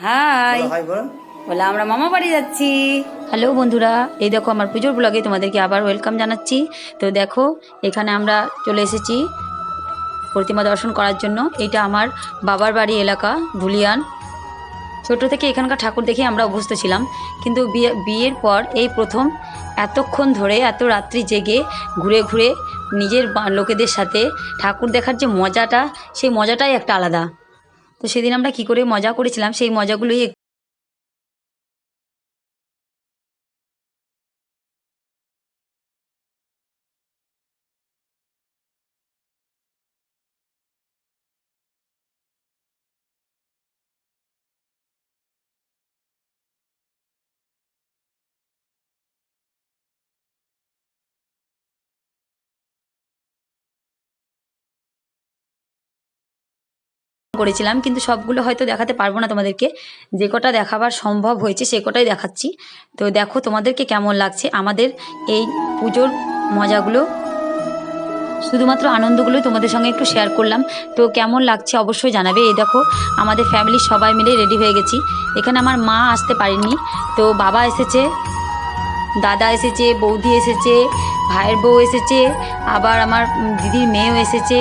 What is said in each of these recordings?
High, high বলো। বলে আমরা মামা বাড়ি যাচ্ছি। হ্যালো বন্ধুরা, এই দেখো আমার পুজোর ব্লগে তোমাদেরকে আবার ওয়েলকাম জানাচ্ছি। তো দেখো এখানে আমরা চলে এসেছি প্রতিমা দর্শন করার জন্য। এটা আমার বাবার বাড়ি এলাকা ধুলিয়ান। ছোট থেকে এখানকার ঠাকুর দেখে আমরা অভ্যস্ত ছিলাম, কিন্তু বিয়ের পর এই প্রথম এতক্ষণ ধরে এত রাত্রি জেগে ঘুরে ঘুরে নিজের লোকেদের সাথে ঠাকুর দেখার যে মজাটা, সেই মজাটাই একটা আলাদা। তো সেদিন আমরা কি করে মজা করেছিলাম সেই মজাগুলোই করেছিলাম, কিন্তু সবগুলো হয়তো দেখাতে পারবো না তোমাদেরকে। যে কটা দেখাবার সম্ভব হয়েছে সে কটাই দেখাচ্ছি। তো দেখো তোমাদেরকে কেমন লাগছে আমাদের এই পুজোর মজাগুলো, শুধুমাত্র আনন্দগুলোই তোমাদের সঙ্গে একটু শেয়ার করলাম। তো কেমন লাগছে অবশ্যই জানাবে। এই দেখো আমাদের ফ্যামিলির সবাই মিলে রেডি হয়ে গেছি। এখানে আমার মা আসতে পারেনি, তো বাবা এসেছে, দাদা এসেছে, বৌদি এসেছে, ভাইয়ের বউ এসেছে, আবার আমার দিদির মেয়েও এসেছে।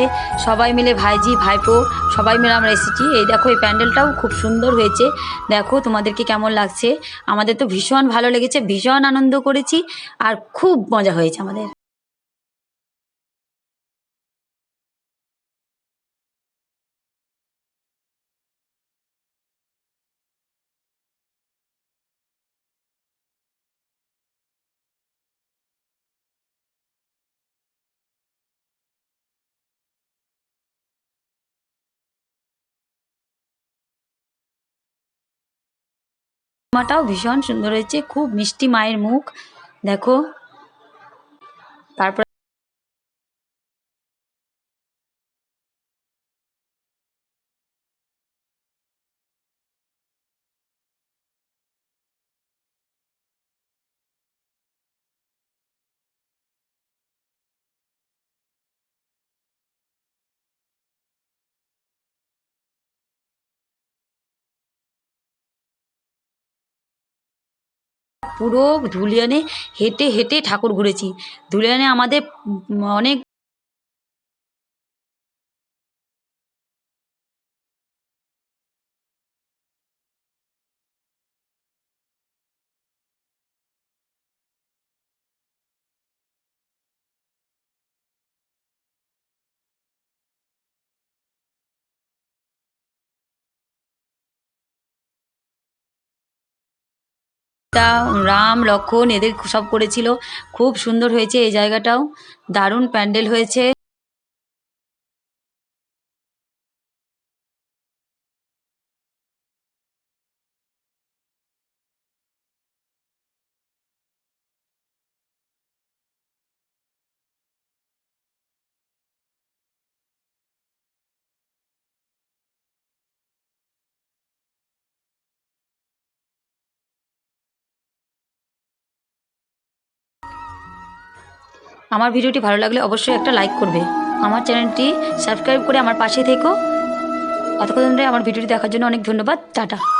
সবাই মিলে ভাইজি ভাইপো সবাই মিলে আমরা এসেছি। এই দেখো এই প্যান্ডেলটাও খুব সুন্দর হয়েছে। দেখো তোমাদেরকে কেমন লাগছে। আমাদের তো ভীষণ ভালো লেগেছে, ভীষণ আনন্দ করেছি, আর খুব মজা হয়েছে আমাদের। মাটাও ভীষণ সুন্দর হয়েছে, খুব মিষ্টি মায়ের মুখ। দেখো তারপর পুরো ধুলিয়ানে হেঁটে হেঁটে ঠাকুর ঘুরেছি। ধুলিয়ানে আমাদের অনেক রাম লক্ষণ এদের সব করেছিল। খুব সুন্দর হয়েছে এই জায়গাটাও, দারুণ প্যান্ডেল হয়েছে। আমার ভিডিওটি ভালো লাগলে অবশ্যই একটা লাইক করবে, আমার চ্যানেলটি সাবস্ক্রাইব করে আমার পাশে থেকো। অতক্ষণ ধরে আমার ভিডিওটি দেখার জন্য অনেক ধন্যবাদ। টাটা।